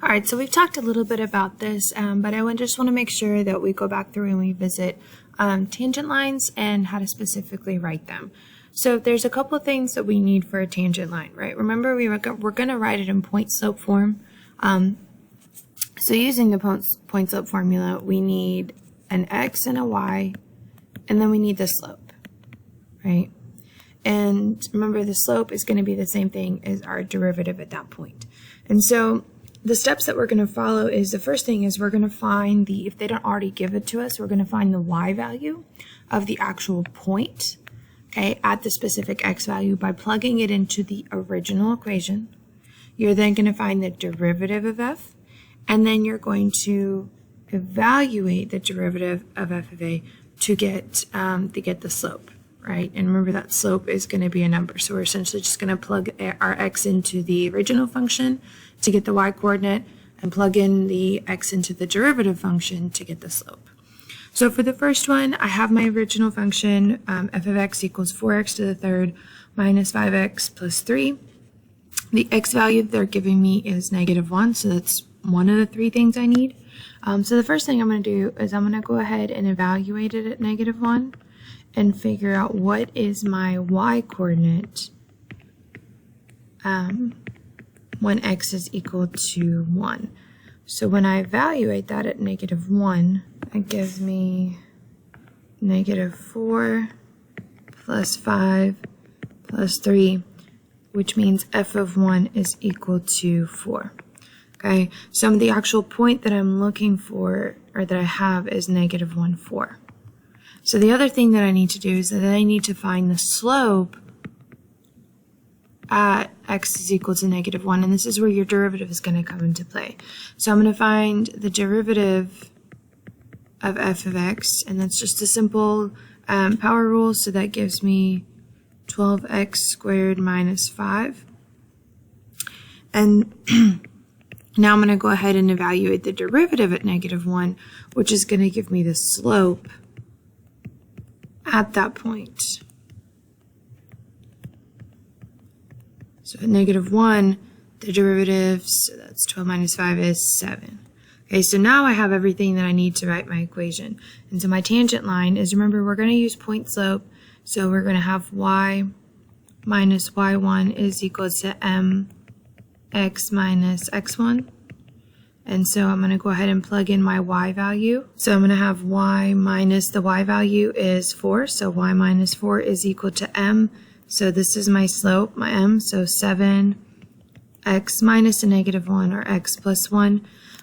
All right, so we've talked a little bit about this, but I just want to make sure that we go back through and we visit tangent lines and how to specifically write them. So there's a couple of things that we need for a tangent line, right? Remember, we're going to write it in point-slope form. So using the point-slope formula, we need an x and a y, and then we need the slope, right? And remember, the slope is going to be the same thing as our derivative at that point. And so the steps that we're going to follow is, the first thing is we're going to find the, if they don't already give it to us, we're going to find the y value of the actual point, okay, at the specific x value by plugging it into the original equation. You're then going to find the derivative of f, and then you're going to evaluate the derivative of f of a to get the slope, right? And remember, that slope is going to be a number. So we're essentially just going to plug our x into the original function to get the y coordinate and plug in the x into the derivative function to get the slope. So for the first one, I have my original function, f of x equals 4x to the third minus 5x plus 3. The x value they're giving me is -1, so that's one of the three things I need. So the first thing I'm going to do is I'm going to go ahead and evaluate it at -1 and figure out what is my y coordinate when x is equal to 1. So when I evaluate that at -1, it gives me -4 plus 5 plus 3, which means f of 1 is equal to 4. Okay, so the actual point that I'm looking for, or that I have, is -1, 4. So the other thing that I need to do is that I need to find the slope at x is equal to -1, and this is where your derivative is going to come into play. So I'm going to find the derivative of f of x, and that's just a simple power rule, so that gives me 12x squared minus 5. And now I'm going to go ahead and evaluate the derivative at -1, which is going to give me the slope at that point. So at -1, the derivative, so that's 12 minus 5 is 7. Okay, so now I have everything that I need to write my equation. And so my tangent line is, remember, we're going to use point slope, so we're going to have y minus y1 is equal to mx minus x1. And so I'm going to go ahead and plug in my y value. So I'm going to have y minus, the y value is 4, so y minus 4 is equal to m. So this is my slope, my m, so 7x minus a -1, or x plus 1.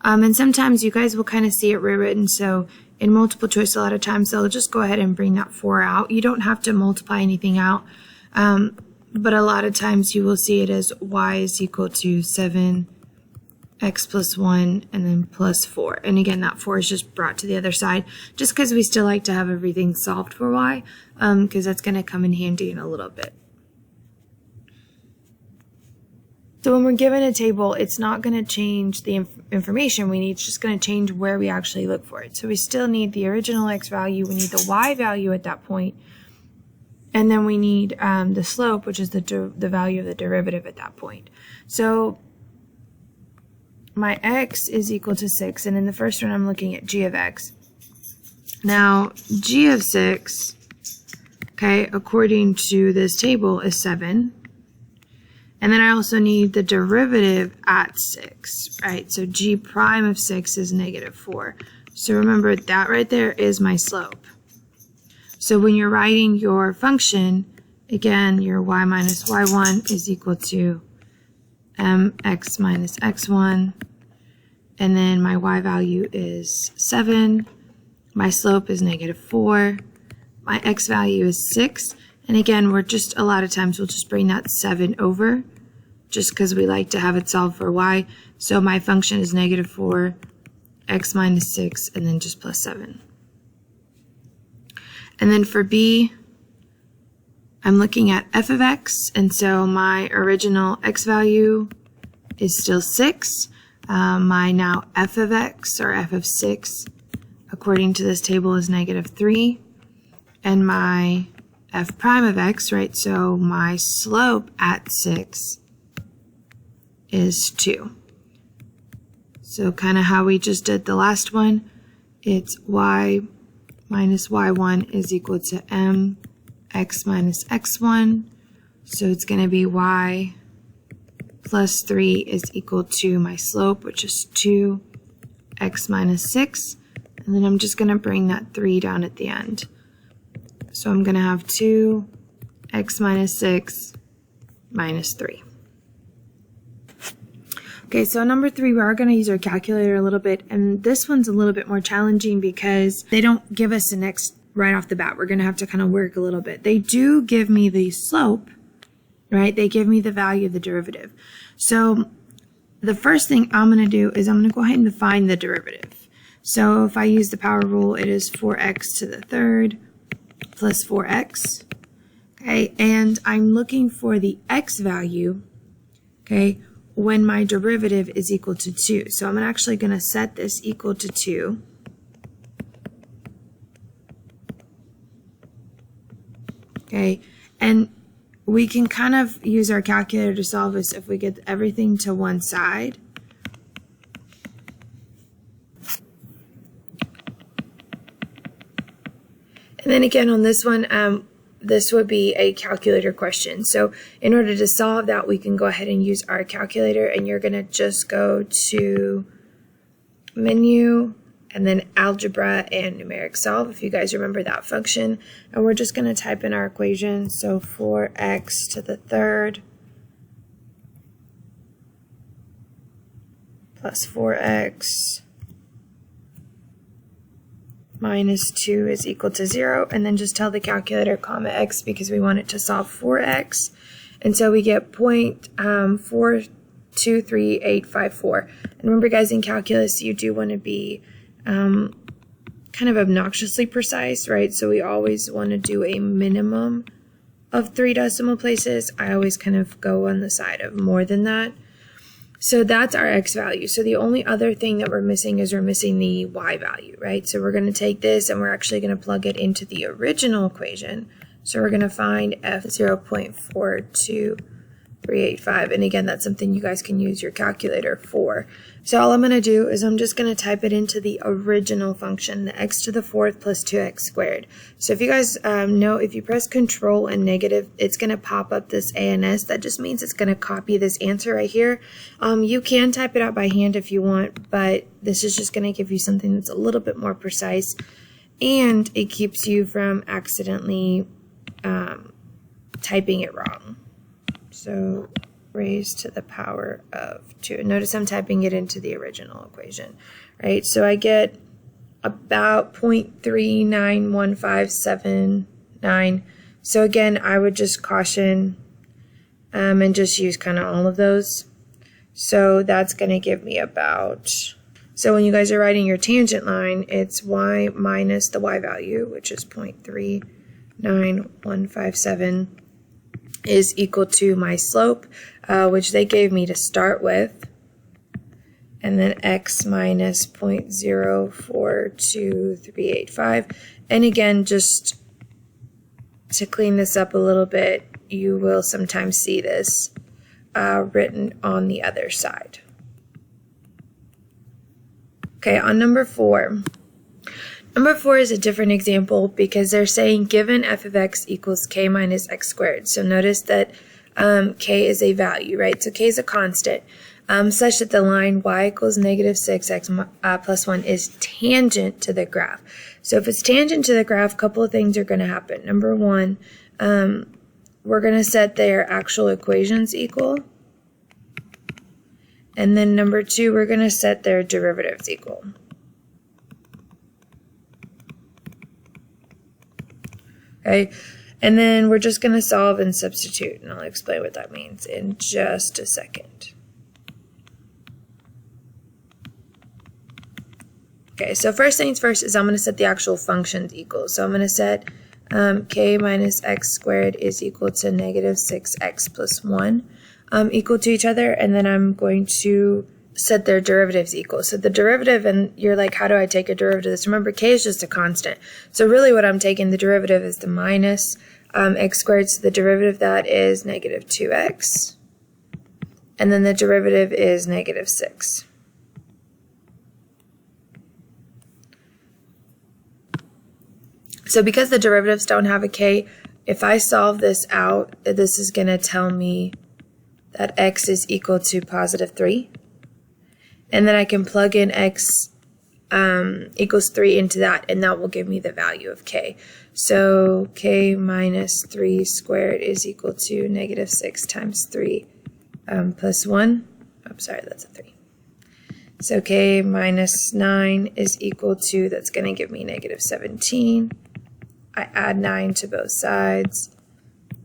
And sometimes you guys will kind of see it rewritten, so in multiple choice a lot of times they'll just go ahead and bring that 4 out. You don't have to multiply anything out, but a lot of times you will see it as y is equal to 7x plus 1 and then plus 4. And again, that 4 is just brought to the other side just because we still like to have everything solved for y, because that's going to come in handy in a little bit. So when we're given a table, it's not going to change the information we need, it's just going to change where we actually look for it. So we still need the original x value, we need the y value at that point, and then we need the slope, which is the value of the derivative at that point. So my x is equal to 6, and in the first one I'm looking at g of x. Now g of 6, okay, according to this table is 7. And then I also need the derivative at 6, right? So g prime of 6 is -4. So remember, that right there is my slope. So when you're writing your function, again, your y minus y1 is equal to mx minus x1. And then my y value is 7. My slope is -4. My x value is 6. And again, we're just, a lot of times we'll just bring that 7 over just because we like to have it solved for y. So my function is -4, x minus 6, and then just plus 7. And then for b, I'm looking at f of x, and so my original x value is still 6. My now f of x, or f of 6, according to this table is -3. And my f prime of x, right, so my slope at 6 is 2. So kind of how we just did the last one, it's y minus y1 is equal to mx minus x1. So it's going to be y plus 3 is equal to my slope, which is 2x minus 6. And then I'm just going to bring that 3 down at the end. So I'm going to have 2x minus 6 minus 3. Okay, so number 3, we are going to use our calculator a little bit, and this one's a little bit more challenging because they don't give us an x right off the bat. We're going to have to kind of work a little bit. They do give me the slope, right? They give me the value of the derivative. So the first thing I'm going to do is I'm going to go ahead and define the derivative. So if I use the power rule, it is 4x to the third plus 4x. Okay, and I'm looking for the x value, okay, when my derivative is equal to 2. So I'm actually going to set this equal to 2. Okay, and we can kind of use our calculator to solve this if we get everything to one side. And then again on this one, this would be a calculator question. So in order to solve that, we can go ahead and use our calculator, and you're going to just go to menu and then algebra and numeric solve, if you guys remember that function. And we're just going to type in our equation. So 4x to the third plus 4x minus 2 is equal to 0, and then just tell the calculator comma x because we want it to solve 4x. And so we get 0.423854. And remember guys, in calculus you do want to be kind of obnoxiously precise, right? So we always want to do a minimum of 3 decimal places. I always kind of go on the side of more than that. So that's our x value. So the only other thing that we're missing is we're missing the y value, right? So we're going to take this and we're actually going to plug it into the original equation. So we're going to find f 0.42385. And again, that's something you guys can use your calculator for. So all I'm going to do is I'm just going to type it into the original function, the x to the fourth plus 2x squared. So if you guys know, if you press control and negative, it's going to pop up this ANS. That just means it's going to copy this answer right here. You can type it out by hand if you want, but this is just going to give you something that's a little bit more precise, and it keeps you from accidentally typing it wrong. So raised to the power of 2. Notice I'm typing it into the original equation, right? So I get about 0.391579. So again, I would just caution and just use kind of all of those. So that's going to give me about, so when you guys are writing your tangent line, it's y minus the y value, which is 0.39157. is equal to my slope, which they gave me to start with, and then x minus 0.042385. And again, just to clean this up a little bit, you will sometimes see this written on the other side. Okay, on number 4. Number 4 is a different example because they're saying given f of x equals k minus x squared. So notice that k is a value, right? So k is a constant, such that the line y equals negative 6x plus 1 is tangent to the graph. So if it's tangent to the graph, a couple of things are going to happen. Number 1, we're going to set their actual equations equal. And then number 2, we're going to set their derivatives equal. Okay, and then we're just going to solve and substitute, and I'll explain what that means in just a second. Okay, so first things first is I'm going to set the actual functions equal. So I'm going to set k minus x squared is equal to negative 6x plus 1 equal to each other, and then I'm going to set their derivatives equal. So the derivative, and you're like, how do I take a derivative of this? Remember, k is just a constant. So really what I'm taking, the derivative is the minus x squared. So the derivative of that is negative 2x. And then the derivative is negative 6. So because the derivatives don't have a k, if I solve this out, this is going to tell me that x is equal to positive 3. And then I can plug in x equals 3 into that, and that will give me the value of k. So k minus 3 squared is equal to negative 6 times 3 plus 1. I'm sorry, that's a 3. So k minus 9 is equal to, that's going to give me negative 17. I add 9 to both sides,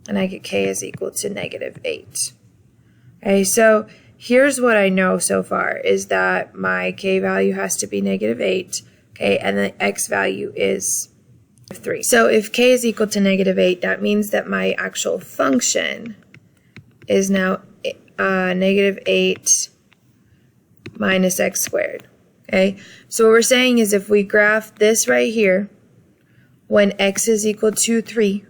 and I get k is equal to negative 8. Okay, so here's what I know so far is that my k value has to be negative 8, okay, and the x value is 3. So if k is equal to negative 8, that means that my actual function is now negative 8 minus x squared, okay? So what we're saying is if we graph this right here, when x is equal to 3,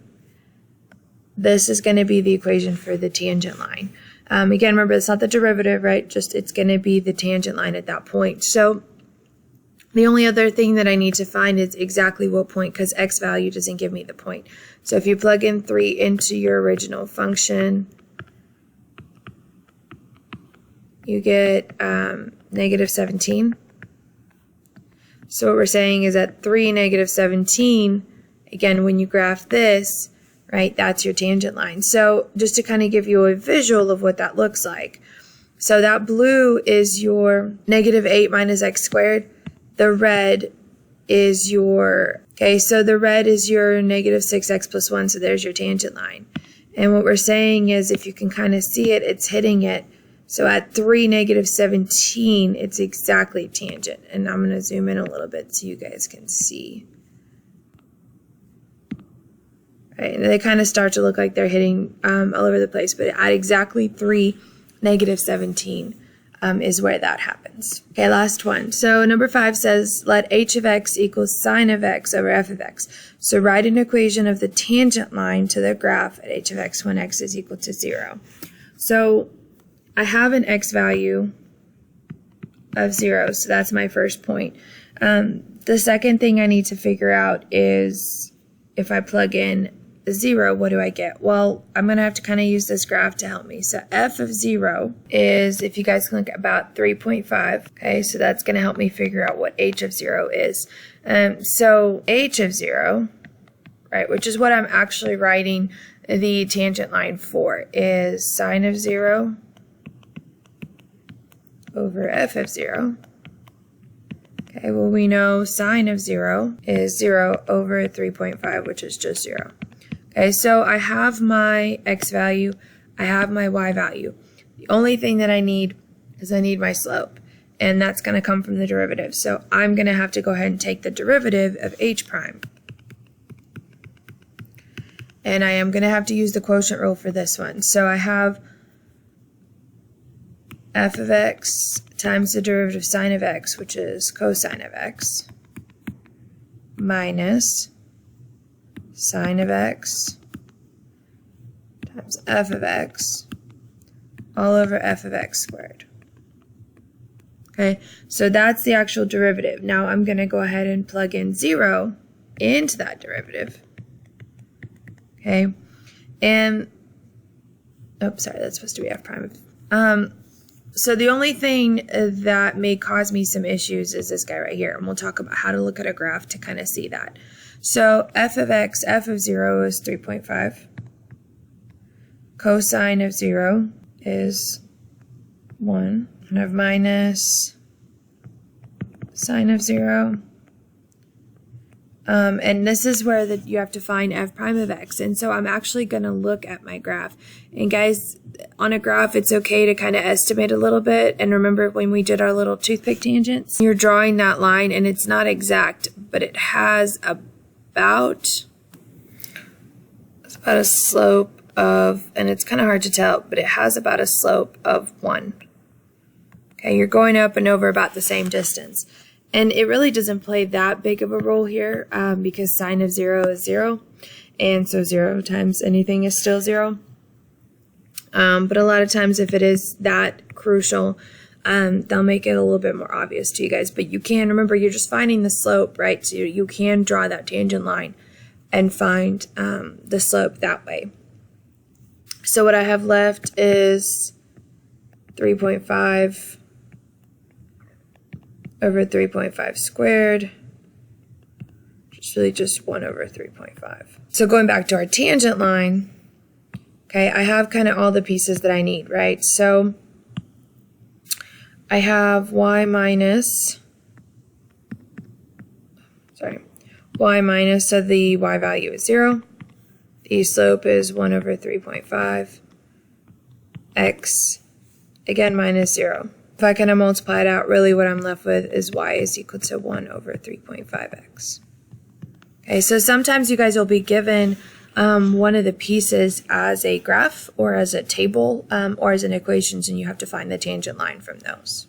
this is going to be the equation for the tangent line. Again, remember, it's not the derivative, right? Just it's going to be the tangent line at that point. So the only other thing that I need to find is exactly what point, because x value doesn't give me the point. So if you plug in 3 into your original function, you get negative 17. So what we're saying is that 3, negative 17, again, when you graph this, right, that's your tangent line. So just to kind of give you a visual of what that looks like. So that blue is your negative 8 minus x squared. The red is your, okay, so the red is your negative 6x plus 1, so there's your tangent line. And what we're saying is if you can kind of see it, it's hitting it. So at 3, negative 17, it's exactly tangent. And I'm going to zoom in a little bit so you guys can see. Right, and they kind of start to look like they're hitting all over the place, but at exactly 3, negative 17 is where that happens. Okay, last one. So number 5 says, let h of x equals sine of x over f of x. So write an equation of the tangent line to the graph at h of x when x is equal to 0. So I have an x value of 0, so that's my first point. The second thing I need to figure out is if I plug in 0, what do I get? Well, I'm going to have to kind of use this graph to help me. So f of 0 is, if you guys can look, about 3.5. Okay, so that's going to help me figure out what h of 0 is. So h of 0, right, which is what I'm actually writing the tangent line for, is sine of 0 over f of 0. Okay, well, we know sine of 0 is 0 over 3.5, which is just 0. Okay, so I have my x value, I have my y value. The only thing that I need is I need my slope, and that's going to come from the derivative. So I'm going to have to go ahead and take the derivative of h prime. And I am going to have to use the quotient rule for this one. So I have f of x times the derivative of sine of x, which is cosine of x, minus sine of x times f of x all over f of x squared. Okay, so that's the actual derivative. Now I'm going to go ahead and plug in 0 into that derivative. Okay, and, oh, sorry, that's supposed to be f prime. So the only thing that may cause me some issues is this guy right here, and we'll talk about how to look at a graph to kind of see that. So f of x, f of 0 is 3.5. Cosine of 0 is 1. And I have minus sine of 0. And this is where you have to find f prime of x. And so I'm actually going to look at my graph. And guys, on a graph, it's okay to kind of estimate a little bit. And remember when we did our little toothpick tangents? You're drawing that line, and it's not exact, but it has about a slope of, and it's kind of hard to tell, but it has about a slope of 1. Okay, you're going up and over about the same distance. And it really doesn't play that big of a role here because sine of 0 is 0. And so 0 times anything is still 0. But a lot of times if it is that crucial, they'll make it a little bit more obvious to you guys. But you can, remember, you're just finding the slope, right? So you can draw that tangent line. and find the slope that way. So what I have left is 3.5 over 3.5 squared, which is really just 1 over 3.5. So going back to our tangent line, okay, I have kind of all the pieces that I need, right? So I have y minus, so the y value is 0. The slope is 1 over 3.5. X, again, minus 0. If I kind of multiply it out, really what I'm left with is y is equal to 1 over 3.5x. Okay, so sometimes you guys will be given one of the pieces as a graph or as a table or as an equations, and you have to find the tangent line from those.